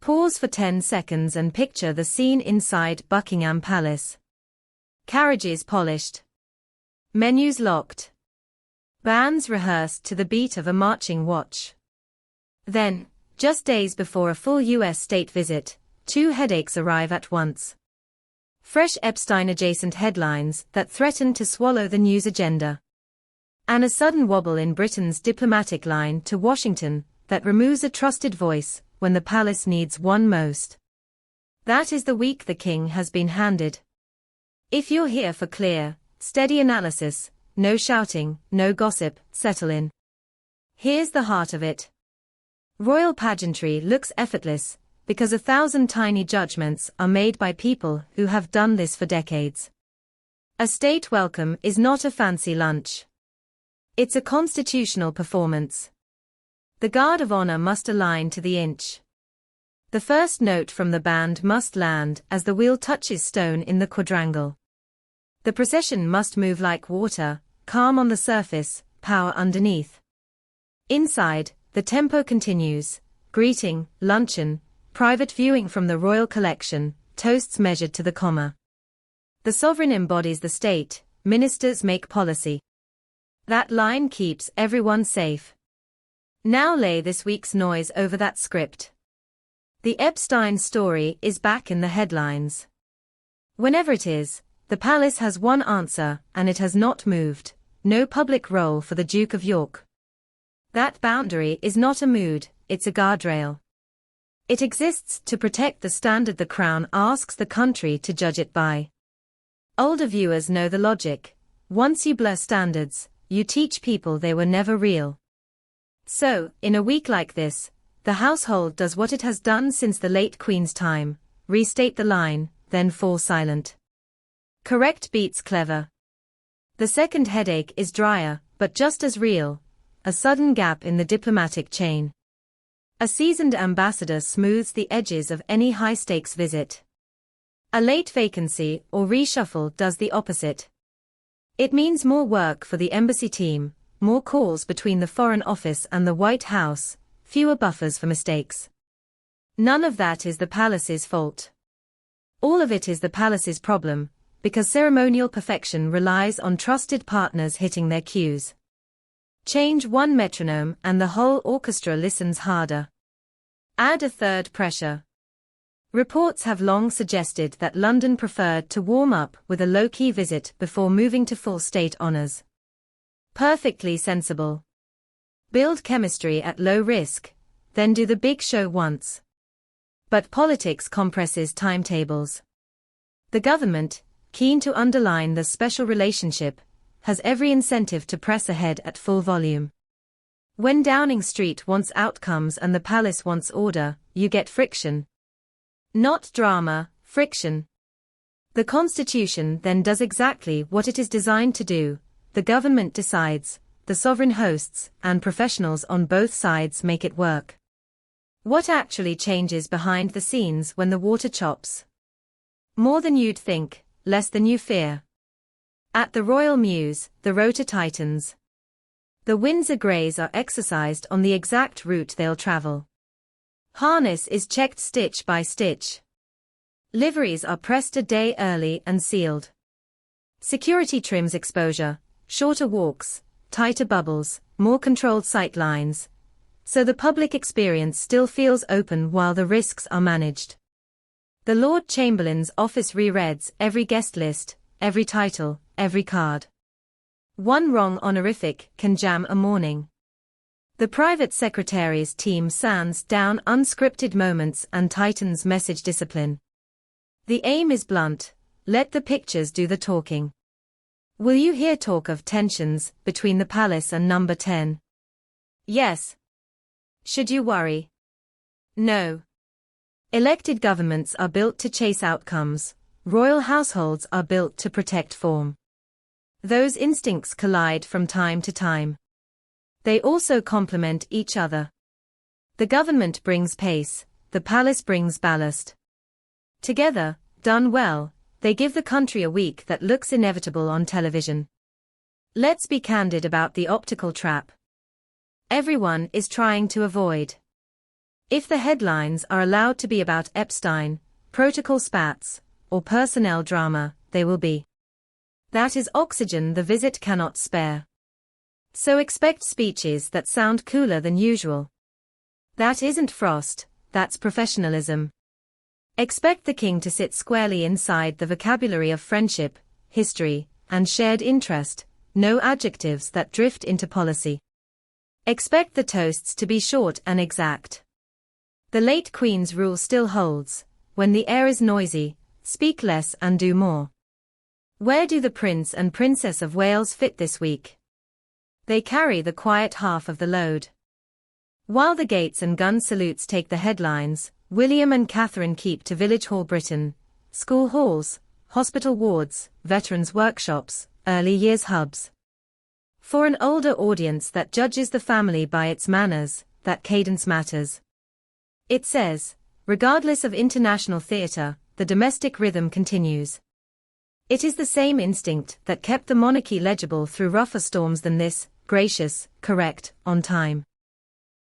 Pause for 10 seconds and picture the scene inside Buckingham Palace. Carriages polished. Menus locked. Bands rehearsed to the beat of a marching watch. Then, just days before a full US state visit, two headaches arrive at once. Fresh Epstein-adjacent headlines that threaten to swallow the news agenda. And a sudden wobble in Britain's diplomatic line to Washington that removes a trusted voice when the palace needs one most. That is the week the king has been handed. If you're here for clear, steady analysis, no shouting, no gossip, settle in. Here's the heart of it. Royal pageantry looks effortless, because 1,000 tiny judgments are made by people who have done this for decades. A state welcome is not a fancy lunch. It's a constitutional performance. The guard of honor must align to the inch. The first note from the band must land as the wheel touches stone in the quadrangle. The procession must move like water, calm on the surface, power underneath. Inside, the tempo continues, greeting, luncheon, private viewing from the royal collection, toasts measured to the comma. The sovereign embodies the state, ministers make policy. That line keeps everyone safe. Now lay this week's noise over that script. The Epstein story is back in the headlines. Whenever it is, the palace has one answer, and it has not moved: no public role for the Duke of York. That boundary is not a mood, it's a guardrail. It exists to protect the standard the crown asks the country to judge it by. Older viewers know the logic. Once you blur standards, you teach people they were never real. So, in a week like this, the household does what it has done since the late Queen's time: restate the line, then fall silent. Correct beats clever. The second headache is drier, but just as real: a sudden gap in the diplomatic chain. A seasoned ambassador smooths the edges of any high-stakes visit. A late vacancy or reshuffle does the opposite. It means more work for the embassy team, more calls between the Foreign Office and the White House, fewer buffers for mistakes. None of that is the palace's fault. All of it is the palace's problem, because ceremonial perfection relies on trusted partners hitting their cues. Change one metronome and the whole orchestra listens harder. Add a third pressure. Reports have long suggested that London preferred to warm up with a low-key visit before moving to full state honors. Perfectly sensible. Build chemistry at low risk, then do the big show once. But politics compresses timetables. The government, keen to underline the special relationship, has every incentive to press ahead at full volume. When Downing Street wants outcomes and the palace wants order, you get friction. Not drama, friction. The Constitution then does exactly what it is designed to do: the government decides, the sovereign hosts, and professionals on both sides make it work. What actually changes behind the scenes when the water chops? More than you'd think, less than you fear. At the Royal Mews, the rota tightens. The Windsor Greys are exercised on the exact route they'll travel. Harness is checked stitch by stitch. Liveries are pressed a day early and sealed. Security trims exposure, shorter walks, tighter bubbles, more controlled sight lines, so the public experience still feels open while the risks are managed. The Lord Chamberlain's office rereads every guest list, every title, every card. One wrong honorific can jam a morning. The private secretary's team sands down unscripted moments and tightens message discipline. The aim is blunt: let the pictures do the talking. Will you hear talk of tensions between the palace and number 10? Yes. Should you worry? No. Elected governments are built to chase outcomes. Royal households are built to protect form. Those instincts collide from time to time. They also complement each other. The government brings pace, the palace brings ballast. Together, done well, they give the country a week that looks inevitable on television. Let's be candid about the optical trap. Everyone is trying to avoid If the headlines are allowed to be about Epstein, protocol spats, or personnel drama, they will be. That is oxygen the visit cannot spare. So expect speeches that sound cooler than usual. That isn't frost, that's professionalism. Expect the king to sit squarely inside the vocabulary of friendship, history, and shared interest, no adjectives that drift into policy. Expect the toasts to be short and exact. The late Queen's rule still holds: when the air is noisy, speak less and do more. Where do the Prince and Princess of Wales fit this week? They carry the quiet half of the load. While the gates and gun salutes take the headlines, William and Catherine keep to village hall Britain, school halls, hospital wards, veterans' workshops, early years hubs. For an older audience that judges the family by its manners, that cadence matters. It says, regardless of international theatre, the domestic rhythm continues. It is the same instinct that kept the monarchy legible through rougher storms than this: gracious, correct, on time.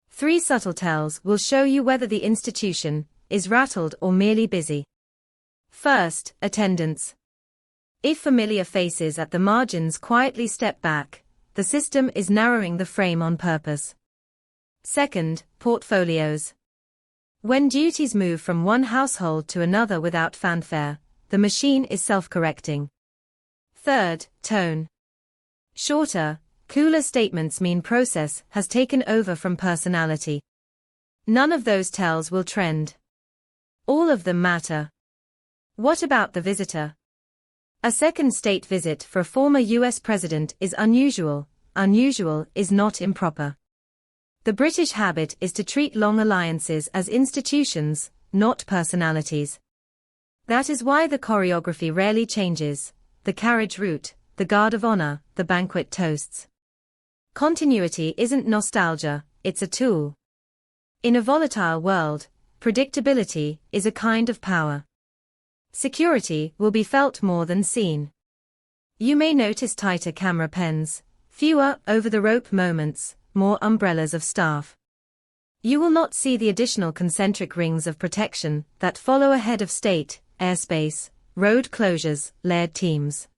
3 subtle tells will show you whether the institution is rattled or merely busy. First, attendance. If familiar faces at the margins quietly step back, the system is narrowing the frame on purpose. Second, portfolios. When duties move from one household to another without fanfare, the machine is self-correcting. Third, tone. Shorter, cooler statements mean process has taken over from personality. None of those tells will trend. All of them matter. What about the visitor? A second state visit for a former US president is unusual. Unusual is not improper. The British habit is to treat long alliances as institutions, not personalities. That is why the choreography rarely changes: the carriage route, the guard of honor, the banquet toasts. Continuity isn't nostalgia, it's a tool. In a volatile world, predictability is a kind of power. Security will be felt more than seen. You may notice tighter camera pens, fewer over-the-rope moments, more umbrellas of staff. You will not see the additional concentric rings of protection that follow a head of state: airspace, road closures, layered teams.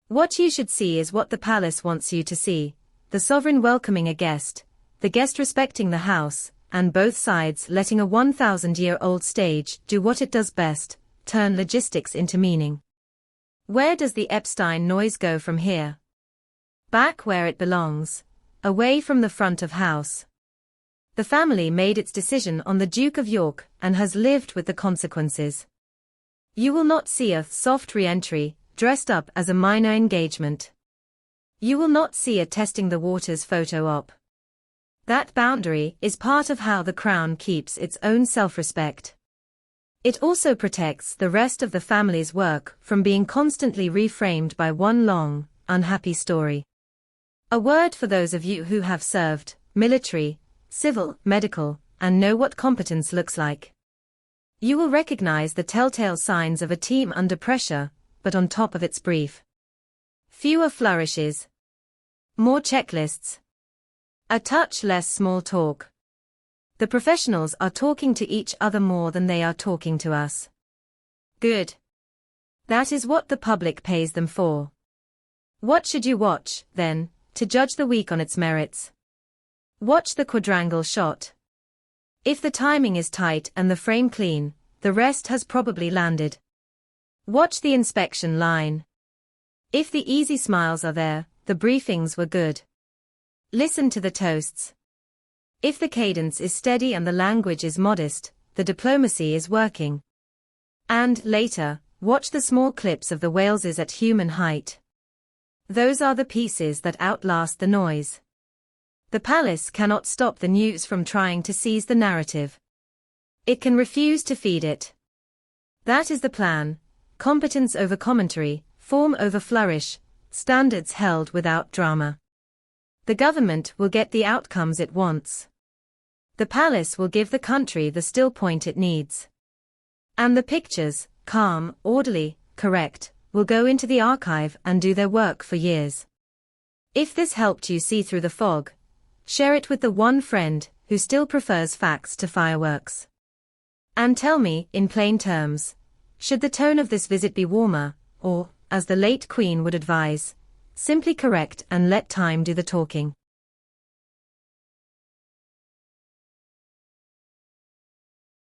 What you should see is what the palace wants you to see: the sovereign welcoming a guest, the guest respecting the house, and both sides letting a 1,000-year-old stage do what it does best: turn logistics into meaning. Where does the Epstein noise go from here? Back where it belongs. Away from the front of house. The family made its decision on the Duke of York and has lived with the consequences. You will not see a soft re-entry, dressed up as a minor engagement. You will not see a testing the waters photo op. That boundary is part of how the crown keeps its own self-respect. It also protects the rest of the family's work from being constantly reframed by one long, unhappy story. A word for those of you who have served, military, civil, medical, and know what competence looks like. You will recognize the telltale signs of a team under pressure, but on top of its brief. Fewer flourishes. More checklists. A touch less small talk. The professionals are talking to each other more than they are talking to us. Good. That is what the public pays them for. What should you watch, then, to judge the week on its merits? Watch the quadrangle shot. If the timing is tight and the frame clean, the rest has probably landed. Watch the inspection line. If the easy smiles are there, the briefings were good. Listen to the toasts. If the cadence is steady and the language is modest, the diplomacy is working. And, later, watch the small clips of the Waleses at human height. Those are the pieces that outlast the noise. The palace cannot stop the news from trying to seize the narrative. It can refuse to feed it. That is the plan: competence over commentary, form over flourish, standards held without drama. The government will get the outcomes it wants. The palace will give the country the still point it needs. And the pictures, calm, orderly, correct, will go into the archive and do their work for years. If this helped you see through the fog, share it with the one friend who still prefers facts to fireworks. And tell me, in plain terms, should the tone of this visit be warmer, or, as the late Queen would advise, simply correct and let time do the talking?